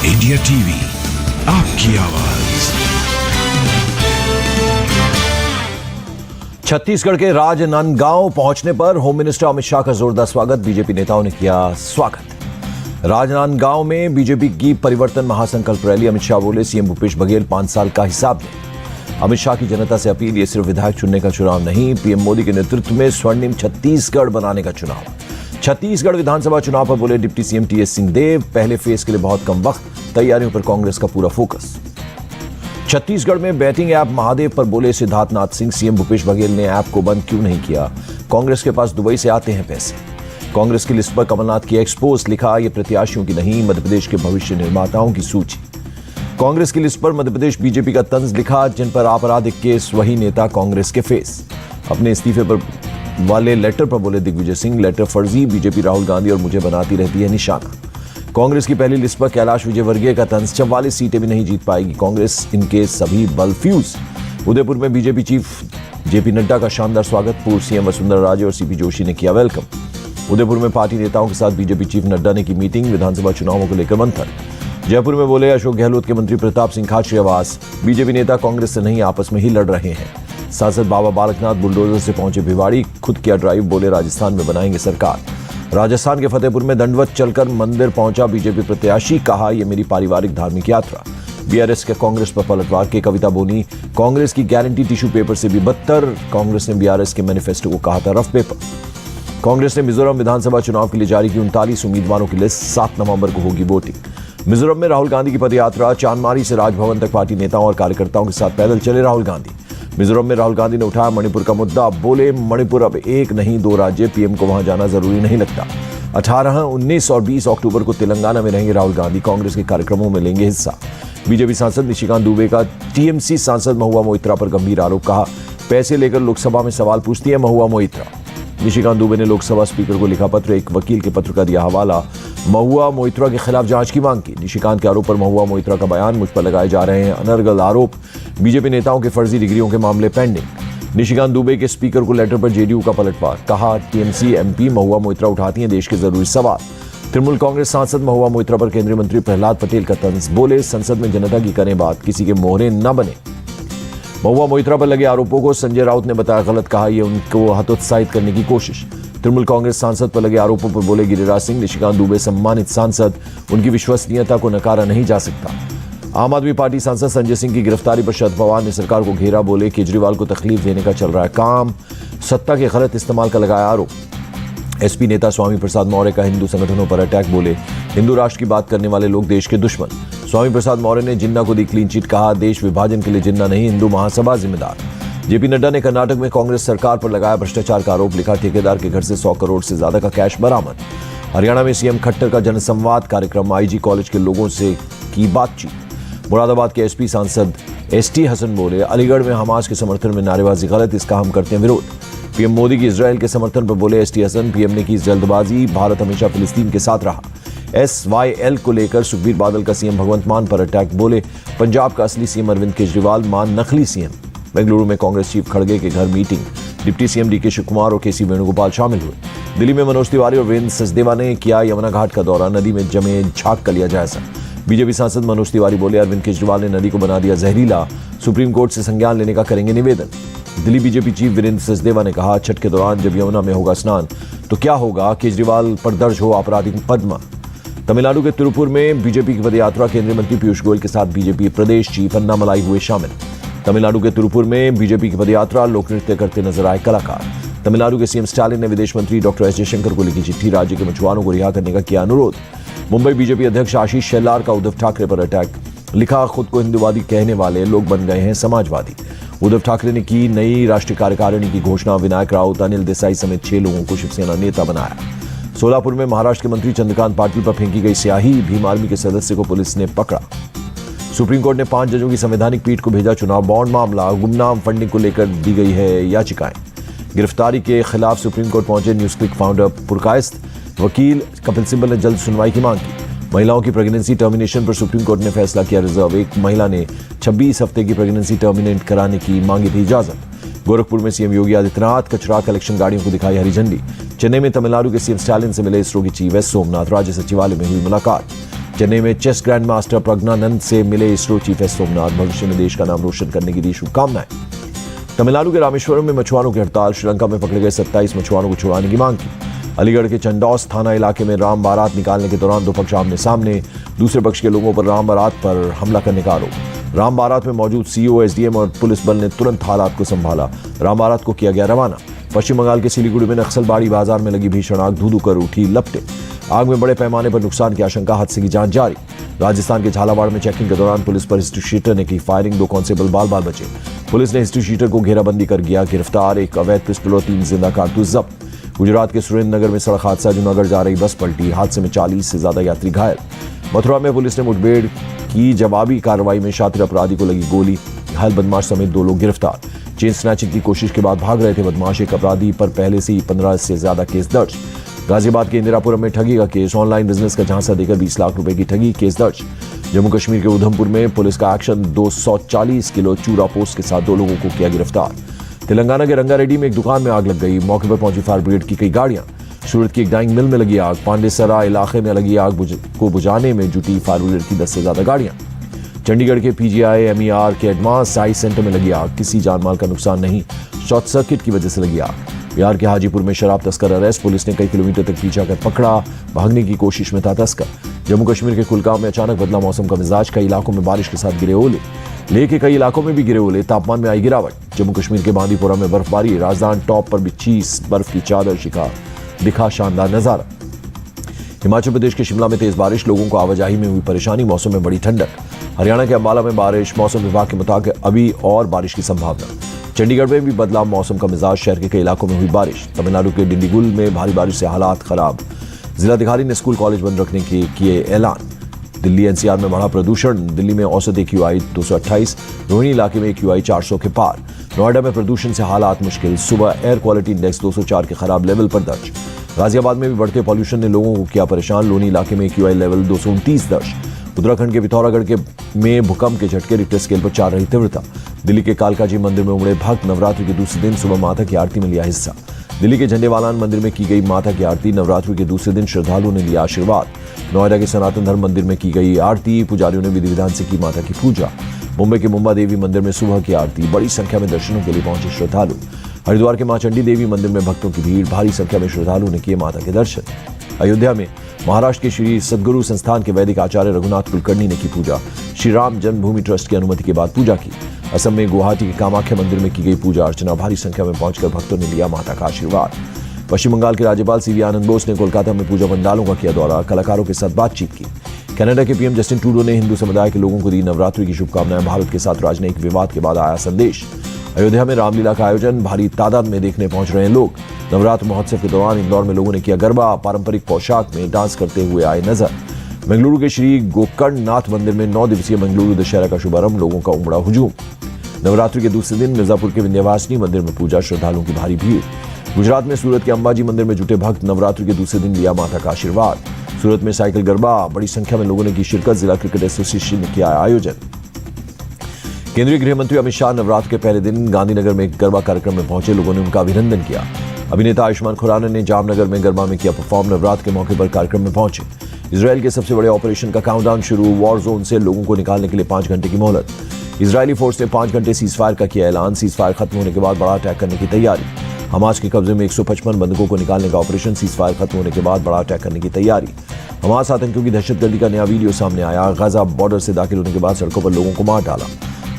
India TV, आपकी आवाज। छत्तीसगढ़ के राजनांदगांव पहुंचने पर होम मिनिस्टर अमित शाह का जोरदार स्वागत। बीजेपी नेताओं ने किया स्वागत। राजनांदगांव में बीजेपी की परिवर्तन महासंकल्प रैली। अमित शाह बोले, सीएम भूपेश बघेल 5 साल का हिसाब दें। अमित शाह की जनता से अपील, ये सिर्फ विधायक चुनने का चुनाव नहीं, पीएम मोदी के नेतृत्व में स्वर्णिम छत्तीसगढ़ बनाने का चुनाव। छत्तीसगढ़ विधानसभा चुनाव पर बोले डिप्टी सीएम टीएस सिंहदेव, पहले फेज के लिए बहुत कम वक्त, तैयारियों पर कांग्रेस का पूरा फोकस। छत्तीसगढ़ में बैटिंग ऐप महादेव पर बोले सिद्धार्थ नाथ सिंह, सीएम भूपेश बघेल ने ऐप को बंद क्यों नहीं किया, कांग्रेस के पास दुबई से आते हैं पैसे। कांग्रेस की लिस्ट पर कमलनाथ की एक्सपोज, लिखा ये प्रत्याशियों की नहीं, मध्यप्रदेश के भविष्य निर्माताओं की सूची। कांग्रेस की लिस्ट पर मध्यप्रदेश बीजेपी का तंज, लिखा जिन पर आपराधिक केस वही नेता कांग्रेस के फेस। अपने इस्तीफे पर वाले लेटर पर बोले दिग्विजय सिंह, लेटर फर्जी, बीजेपी राहुल गांधी और मुझे बनाती रहती है निशाना। कांग्रेस की पहली लिस्ट पर कैलाश विजयवर्गीय का तंज, 44 सीटें भी नहीं जीत पाएगी कांग्रेस, इनके सभी बल फ्यूज। उदयपुर में बीजेपी चीफ जेपी नड्डा का शानदार स्वागत, पूर्व सीएम वसुंधरा राजे और सीपी जोशी ने किया वेलकम। उदयपुर में पार्टी नेताओं के साथ बीजेपी चीफ नड्डा ने की मीटिंग, विधानसभा चुनावों को लेकर मंथन। जयपुर में बोले अशोक गहलोत के मंत्री प्रताप सिंह खाचरियावास, बीजेपी नेता कांग्रेस से नहीं आपस में ही लड़ रहे हैं। सांसद बाबा बालकनाथ बुलडोजर से पहुंचे भिवाड़ी, खुद किया ड्राइव, बोले राजस्थान में बनाएंगे सरकार। राजस्थान के फतेहपुर में दंडवत चलकर मंदिर पहुंचा बीजेपी प्रत्याशी, कहा यह मेरी पारिवारिक धार्मिक यात्रा। बीआरएस के कांग्रेस पर पलटवार, के कविता बोनी, कांग्रेस की गारंटी टिश्यू पेपर से भी बदतर, कांग्रेस ने बीआरएस के मैनिफेस्टो को कहा था रफ पेपर। कांग्रेस ने मिजोरम विधानसभा चुनाव के लिए जारी की 39 उम्मीदवारों की लिस्ट, 7 नवंबर को होगी वोटिंग। मिजोरम में राहुल गांधी की पदयात्रा, चांदमारी से राजभवन तक पार्टी नेताओं और कार्यकर्ताओं के साथ पैदल चले राहुल गांधी। मिजोरम में राहुल गांधी ने उठाया मणिपुर का मुद्दा, बोले मणिपुर अब एक नहीं 2 राज्य, पीएम को वहां जाना जरूरी नहीं लगता। 18, 19 और 20 अक्टूबर को तेलंगाना में रहेंगे राहुल गांधी, कांग्रेस के कार्यक्रमों में लेंगे हिस्सा। बीजेपी सांसद निशिकांत दुबे का टीएमसी सांसद महुआ मोइत्रा पर गंभीर आरोप, कहा पैसे लेकर लोकसभा में सवाल पूछती है महुआ मोइत्रा। निशिकांत दुबे ने लोकसभा स्पीकर को लिखा पत्र, एक वकील के पत्र का दिया हवाला, महुआ मोइत्रा के खिलाफ जांच की मांग की। निशिकांत के आरोप पर महुआ मोइत्रा का बयान, मुझ पर लगाए जा रहे हैं अनर्गल आरोप, बीजेपी नेताओं के फर्जी डिग्रियों के मामले पेंडिंग। निशिकांत दुबे के स्पीकर को लेटर पर जेडीयू का पलटवार, कहा टीएमसी एमपी महुआ मोइत्रा उठाती हैं देश के जरूरी सवाल। तृणमूल कांग्रेस सांसद महुआ मोइत्रा पर केंद्रीय मंत्री प्रहलाद पटेल का तंज, बोले संसद में जनता की करें बात, किसी के मोहरे न बने। महुआ मोइत्रा पर लगे आरोपों को संजय राउत ने बताया गलत, कहा यह उनको हतोत्साहित करने की कोशिश। तृणमूल कांग्रेस सांसद पर लगे आरोपों पर बोले गिरिराज सिंह, निशिकांत दुबे सम्मानित सांसद, उनकी विश्वसनीयता को नकारा नहीं जा सकता। आम आदमी पार्टी सांसद संजय सिंह की गिरफ्तारी पर शरद पवार ने सरकार को घेरा, बोले केजरीवाल को तकलीफ देने का चल रहा है काम, सत्ता के गलत इस्तेमाल का लगाया आरोप। एसपी नेता स्वामी प्रसाद मौर्य का हिंदू संगठनों पर अटैक, बोले हिंदू राष्ट्र की बात करने वाले लोग देश के दुश्मन। स्वामी प्रसाद मौर्य ने जिन्ना को दी क्लीन चिट, कहा देश विभाजन के लिए जिन्ना नहीं हिंदू महासभा जिम्मेदार। जेपी नड्डा ने कर्नाटक में कांग्रेस सरकार पर लगाया भ्रष्टाचार का आरोप, लिखा ठेकेदार के घर से 100 करोड़ से ज्यादा का कैश बरामद। हरियाणा में सीएम खट्टर का जनसंवाद कार्यक्रम, आईजी कॉलेज के लोगों से की बातचीत। मुरादाबाद के एसपी सांसद एसटी हसन बोले अलीगढ़ में हमास के समर्थन में नारेबाजी गलत, इसका हम करते हैं विरोध। पीएम मोदी की इजरायल के समर्थन पर बोले एसटी हसन, पीएम ने की जल्दबाजी, भारत हमेशा फिलिस्तीन के साथ रहा। SYL को लेकर सुखबीर बादल का सीएम भगवंत मान पर अटैक, बोले पंजाब का असली सीएम अरविंद केजरीवाल, मान नकली सीएम। बेंगलुरु में कांग्रेस चीफ खड़गे के घर meeting, deputy CM DK Shivakumar और केसी वेणुगोपाल शामिल हुए। दिल्ली में मनोज तिवारी और वीरेंद्र सचदेवा ने किया यमुना घाट का दौरा, नदी में जमे झाग का लिया जायजा। बीजेपी सांसद मनोज तिवारी बोले अरविंद केजरीवाल ने नदी को बना दिया जहरीला, सुप्रीम कोर्ट से संज्ञान लेने का करेंगे निवेदन। दिल्ली बीजेपी चीफ वीरेंद्र सचदेवा ने कहा छठ के दौरान जब यमुना में होगा स्नान तो क्या होगा, केजरीवाल पर दर्ज हो आपराधिक मुकदमा। तमिलनाडु के तिरुपुर में बीजेपी की पदयात्रा, केंद्रीय मंत्री पीयूष गोयल के साथ बीजेपी प्रदेश चीफ अन्नामलाई हुए शामिल। तमिलनाडु के तिरुपुर में बीजेपी की पदयात्रा, लोक नृत्य करते नजर आए कलाकार। तमिलनाडु के सीएम स्टालिन ने विदेश मंत्री डॉक्टर एस जयशंकर को लिखी चिट्ठी, राज्य के मछुआरों को रिहा करने का किया अनुरोध। मुंबई बीजेपी अध्यक्ष आशीष शेलार का उद्धव ठाकरे पर अटैक, लिखा खुद को हिंदूवादी कहने वाले लोग बन गए हैं समाजवादी। उद्धव ठाकरे ने की नई राष्ट्रीय कार्यकारिणी की घोषणा, विनायक राउत, अनिल देसाई समेत 6 लोगों को शिवसेना नेता बनाया। सोलापुर में महाराष्ट्र के मंत्री चंद्रकांत पाटिल पर फेंकी गई स्याही, भीम आर्मी के सदस्य को पुलिस ने पकड़ा। सुप्रीम कोर्ट ने 5 जजों की संवैधानिक पीठ को भेजा चुनाव बॉन्ड मामला, गुमनाम फंडिंग को लेकर दी गई है याचिकाएं। गिरफ्तारी के खिलाफ सुप्रीम कोर्ट पहुंचे न्यूज क्लिक फाउंडर पुरकायस्थ, वकील कपिल सिब्बल ने जल्द सुनवाई की मांग की। महिलाओं की प्रेगनेंसी टर्मिनेशन पर सुप्रीम कोर्ट ने फैसला किया रिजर्व, एक महिला ने 26 हफ्ते की प्रेगनेंसी टर्मिनेट कराने की मांगी थी इजाजत। गोरखपुर में सीएम योगी आदित्यनाथ कचरा कलेक्शन गाड़ियों को दिखाई हरी झंडी। चेन्नई में तमिलनाडु के सीएम स्टालिन से मिले इसरो की चीफ एस सोमनाथ। राज्य सचिवालय में हुई मुलाकात। चेन्नई में चेस ग्रैंड मास्टर प्रज्ञानंद से मिले इसरो चीफ एस सोमनाथ। भविष्य में देश का नाम रोशन करने की दी शुभकामनाएं। तमिलनाडु के रामेश्वरम में मछुआरों की हड़ताल। श्रीलंका में पकड़े गए 27 मछुआरों को छुड़ाने की मांग की। अलीगढ़ के चंडौस थाना इलाके में राम बारात निकालने के दौरान दो पक्ष आमने सामने। दूसरे पक्ष के लोगों पर राम बारात पर हमला करने का आरोप। राम बारात में मौजूद सीईओ, एसडीएम और पुलिस बल ने तुरंत हालात को संभाला। राम बारात को किया गया रवाना। पश्चिम बंगाल के सिलीगुड़ी में नक्सलबाड़ी बाजार में लगी भीषण आग धू धू कर उठी लपटे। आग में बड़े पैमाने पर नुकसान की आशंका। हादसे की जांच जारी। राजस्थान के झालावाड़ में चेकिंग के दौरान पुलिस पर हिस्ट्री शीटर ने की फायरिंग। 2 कांस्टेबल बाल बाल बचे। पुलिस ने हिस्ट्री शीटर को घेराबंदी कर किया गिरफ्तार। एक अवैध पिस्टल और 3 जिंदा कारतूस जब्त। गुजरात के सुरेंद्रनगर में सड़क हादसा। जूनागढ़ जा रही बस पलटी। हादसे में 40 से ज्यादा यात्री घायल। मथुरा में पुलिस ने मुठभेड़ की जवाबी कार्रवाई में शातिर अपराधी को लगी गोली। घायल बदमाश समेत 2 लोग गिरफ्तार। चेन स्नैचिंग की कोशिश के बाद भाग रहे थे बदमाश। एक अपराधी पर पहले से ही 15 से ज्यादा केस दर्ज। गाजियाबाद के इंदिरापुरम में ठगी का केस। ऑनलाइन बिजनेस का झांसा देकर 20 लाख रुपए की ठगी, केस दर्ज। जम्मू कश्मीर के उधमपुर में पुलिस का एक्शन। 240 किलो चूरा पोस्ट के साथ 2 लोगों को किया गिरफ्तार। तेलंगाना के रंगारेड्डी में एक दुकान में आग लग गई। मौके पर पहुंची फायर ब्रिगेड की कई गाड़ियां। सूरत की एक डाइंग मिल में लगी आग। पांडेसरा इलाके में लगी आग को बुझाने में जुटी फायर ब्रिगेड की 10 से ज्यादा गाड़ियां। चंडीगढ़ के पीजीआई एमईआर के एडवांस साइंस सेंटर में लगी आग। किसी जानमाल का नुकसान नहीं, शॉर्ट सर्किट की वजह से लगी आग। बिहार के हाजीपुर में शराब तस्कर अरेस्ट। पुलिस ने कई किलोमीटर तक पीछा कर पकड़ा। भागने की कोशिश में था तस्कर। जम्मू कश्मीर के कुलगाम में अचानक बदला मौसम का मिजाज। कई इलाकों में बारिश के साथ गिरे ओले। लेह के कई इलाकों में भी गिरे ओले। तापमान में आई गिरावट। जम्मू कश्मीर के बांदीपोरा में बर्फबारी। राजधानी टॉप पर बिछी बर्फ की चादर दिखा शानदार नजारा। हिमाचल प्रदेश के शिमला में तेज बारिश। लोगों को आवाजाही में हुई परेशानी। मौसम में बड़ी ठंडक। हरियाणा के अंबाला में बारिश। मौसम विभाग के मुताबिक अभी और बारिश की संभावना। चंडीगढ़ में भी बदला मौसम का मिजाज। शहर के कई इलाकों में हुई बारिश। तमिलनाडु के डिंडीगुल में भारी बारिश से हालात खराब। जिलाधिकारी ने स्कूल कॉलेज बंद रखने के किए ऐलान। दिल्ली एनसीआर में बढ़ा प्रदूषण। दिल्ली में औसत AQI 228। रोहिणी इलाके में AQI 400 के पार। नोएडा में प्रदूषण से हालात मुश्किल। सुबह एयर क्वालिटी इंडेक्स 204 के खराब लेवल पर दर्ज। गाजियाबाद में भी बढ़ते पॉल्यूशन ने लोगों को किया परेशान। लोनी इलाके में AQI लेवल 229 दर्ज। उत्तराखंड के पिथौरागढ़ में भूकंप के झटके रिक्टर स्केल पर 4 रही तीव्रता। दिल्ली के कालकाजी मंदिर में उमड़े भक्त। नवरात्रि के दूसरे दिन सुबह माता की आरती में लिया हिस्सा। दिल्ली के झंडेवालान मंदिर में की गई माता की आरती। नवरात्रि के दूसरे दिन श्रद्धालुओं ने लिया आशीर्वाद। नोएडा के सनातन धर्म मंदिर में की गई आरती। पुजारियों ने विधि विधान से की माता की पूजा। मुंबई के मुंबा देवी मंदिर में सुबह की आरती। बड़ी संख्या में दर्शनों के लिए पहुंचे श्रद्धालु। हरिद्वार के मां चंडी देवी मंदिर में भक्तों की भीड़। भारी संख्या में श्रद्धालुओं ने किए माता के दर्शन। अयोध्या में महाराष्ट्र के श्री सद्गुरु संस्थान के वैदिक आचार्य रघुनाथ कुलकर्णी ने की पूजा। श्री राम जन्मभूमि ट्रस्ट की अनुमति के बाद पूजा की। असम में गुवाहाटी के कामाख्या मंदिर में की गई पूजा अर्चना। भारी संख्या में पहुंचकर भक्तों ने लिया माता का आशीर्वाद। पश्चिम बंगाल के राज्यपाल सीवी आनंद बोस ने कोलकाता में पूजा पंडालों का किया दौरा। कलाकारों के साथ बातचीत की। कनाडा के पीएम जस्टिन ट्रूडो ने हिंदू समुदाय के लोगों को दी नवरात्रि की शुभकामनाएं। भारत के साथ राजनयिक विवाद के बाद आया संदेश। अयोध्या में रामलीला का आयोजन। भारी तादाद में देखने पहुंच रहे हैं लोग। नवरात्र महोत्सव के दौरान इंदौर में लोगों ने किया गरबा। पारंपरिक पोशाक में डांस करते हुए आए नजर। बेंगलुरु के श्री गोकर्णनाथ मंदिर में 9 दिवसीय बेंगलुरु दशहरा का शुभारंभ। लोगों का उमड़ा हुजूम। नवरात्रि के दूसरे दिन मिर्जापुर के विंध्यवासिनी मंदिर में पूजा। श्रद्धालुओं की भारी भीड़। गुजरात में सूरत के अंबाजी मंदिर में जुटे भक्त। नवरात्रि के दूसरे दिन लिया माता का आशीर्वाद। सूरत में साइकिल गरबा। बड़ी संख्या में लोगों ने की शिरकत। जिला क्रिकेट एसोसिएशन ने किया आयोजन। केंद्रीय गृह मंत्री अमित शाह नवरात्र के पहले दिन गांधीनगर में एक गरबा कार्यक्रम में पहुंचे। लोगों ने उनका अभिनंदन किया। अभिनेता आयुष्मान खुराना ने जामनगर में गरबा में किया परफॉर्म। नवरात्र के मौके पर कार्यक्रम में पहुंचे। इजरायल के सबसे बड़े ऑपरेशन का काउंटडाउन शुरू। वॉर जोन से लोगों को निकालने के लिए 5 घंटे की मोहलत। इजरायली फोर्स ने 5 घंटे सीजफायर का किया ऐलान। सीजफायर खत्म होने के बाद बड़ा अटैक करने की तैयारी। हमास के कब्जे में 155 बंधकों को निकालने का ऑपरेशन। सीजफायर खत्म होने के बाद बड़ा अटैक करने की तैयारी। हमास आतंकियों की दहशतगर्दी का नया वीडियो सामने आया। गाजा बॉर्डर से दाखिल होने के बाद सड़कों पर लोगों को मार डाला।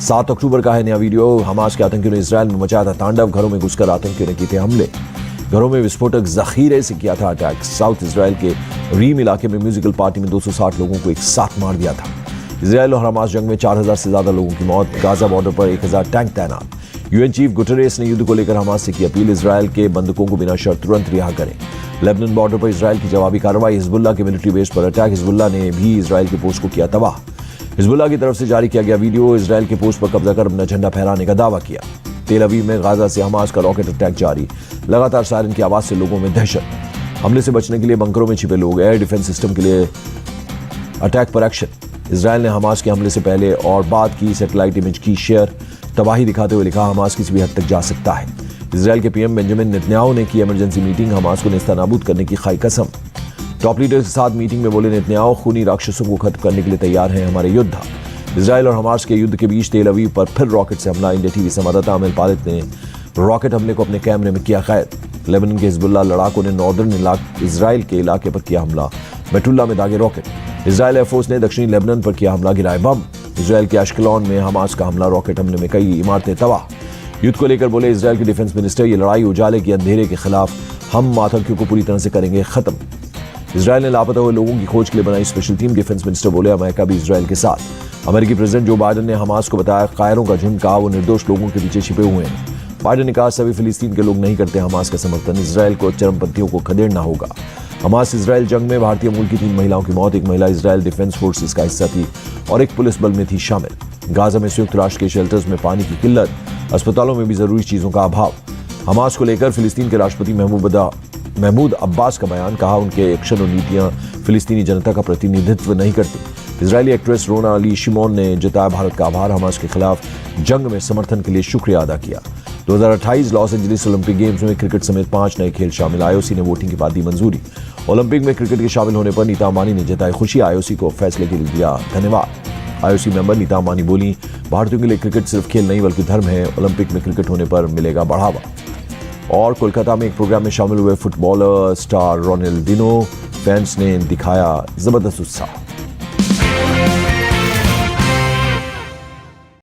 7 अक्टूबर का है नया वीडियो। हमास के आतंकियों ने इजरायल में मचाया था तांडव। घरों में घुसकर आतंकियों ने किए थे हमले। घरों में विस्फोटक जखीरे से किया था अटैक। साउथ इजरायल के रीम इलाके में म्यूजिकल पार्टी में 260 लोगों को एक साथ मार दिया था। इजरायल और हमास जंग में 4000 से ज्यादा लोगों की मौत। गाजा बॉर्डर पर 1000 टैंक तैनात। यूएन चीफ गुटेरेस ने युद्ध को लेकर हमास से की अपील। इजरायल के बंधकों को बिना शर्त तुरंत रिहा करें। लेबनान बॉर्डर पर इजरायल की जवाबी कार्रवाई। हिजबुल्लाह के मिलिट्री बेस पर अटैक। हिजबुल्लाह ने भी इजरायल के पोस्ट को किया तबाह। हिजबुल्लाह की तरफ से जारी किया गया वीडियो। इजरायल के पोस्ट पर कब्जा कर अपना झंडा फहराने का दावा किया। तेल अवीव में गाजा से हमास का रॉकेट अटैक जारी। लगातार सायरन की आवाज से लोगों में दहशत। हमले से बचने के लिए बंकरों में छिपे लोग। एयर डिफेंस सिस्टम के लिए अटैक पर एक्शन। इजरायल ने हमास के हमले से पहले और बाद की सैटेलाइट इमेज की शेयर। तबाही दिखाते हुए लिखा हमास किसी भी हद तक जा सकता है। इजरायल के पीएम बेंजामिन नेतन्याहू ने की इमरजेंसी मीटिंग। हमास को नेस्तनाबूद करने की खाई कसम। टॉप लीडर के साथ मीटिंग में बोले नेतन्याहू, खूनी राक्षसों को खत्म करने के लिए तैयार हैं हमारे योद्धा। इजराइल और हमास के युद्ध के बीच तेल अवीव पर फिर रॉकेट से हमला। इंडिया टीवी संवाददाता अमिल पालित ने रॉकेट हमले को अपने कैमरे में किया कैद। लेबनान के हिजबुल्लाह लड़ाकों ने नॉर्दर्न इजराइल के इलाके पर किया हमला। बेटुल्ला में दागे रॉकेट। इजराइल एयरफोर्स ने दक्षिणी लेबनान पर किया हमला, गिराए बम। इजराइल के अश्कलोन में हमास का हमला, रॉकेट हमले में कई इमारतें तबाह। युद्ध को लेकर बोले इजराइल के डिफेंस मिनिस्टर, ये लड़ाई उजाले के अंधेरे के खिलाफ हम आतंकियों को पूरी तरह से करेंगे खत्म। इजराइल ने लापता हुए लोगों की खोज के लिए बनाई स्पेशल टीम। डिफेंस मिनिस्टर बोले अमेरिका भी इजराइल के साथ। अमेरिकी प्रेसिडेंट जो बाइडेन ने हमास को बताया कायरों का झुंड, कहा वो निर्दोष लोगों के पीछे छिपे हुए हैं। बाइडेन ने कहा सभी फिलिस्तीन के लोग नहीं करते हमास का समर्थन, इजराइल को चरमपंथियों को खदेड़ना होगा। हमास इजराइल जंग में भारतीय मूल की 3 महिलाओं की मौत। एक महिला इजराइल डिफेंस फोर्सेस का हिस्सा थी और एक पुलिस बल में थी शामिल। गाजा में संयुक्त राष्ट्र के शेल्टर्स में पानी की किल्लत, अस्पतालों में भी जरूरी चीजों का अभाव। हमास को लेकर फिलिस्तीन के राष्ट्रपति महमूद अब्बास का बयान, कहा उनके एक्शन और नीतियां फिलिस्तीनी जनता का प्रतिनिधित्व नहीं करती। इजरायली एक्ट्रेस रोना अली शिमोन ने जताया भारत का आभार, हमास के खिलाफ जंग में समर्थन के लिए शुक्रिया अदा किया। 2028 लॉस एंजलिस ओलंपिक गेम्स में क्रिकेट समेत 5 नए खेल शामिल। आईओसी ने वोटिंग के बाद दी मंजूरी। ओलंपिक में क्रिकेट के शामिल होने पर नीता अंबानी ने जताई खुशी, आईओसी को फैसले के लिए दिया धन्यवाद। आईओसी मेंबर नीता अंबानी बोली, भारतीयों के लिए क्रिकेट सिर्फ खेल नहीं बल्कि धर्म है। ओलंपिक में क्रिकेट होने पर मिलेगा बढ़ावा। और कोलकाता में एक प्रोग्राम में शामिल हुए फुटबॉलर स्टार रोनाल्डिनो, फैंस ने दिखाया जबरदस्त उत्साह।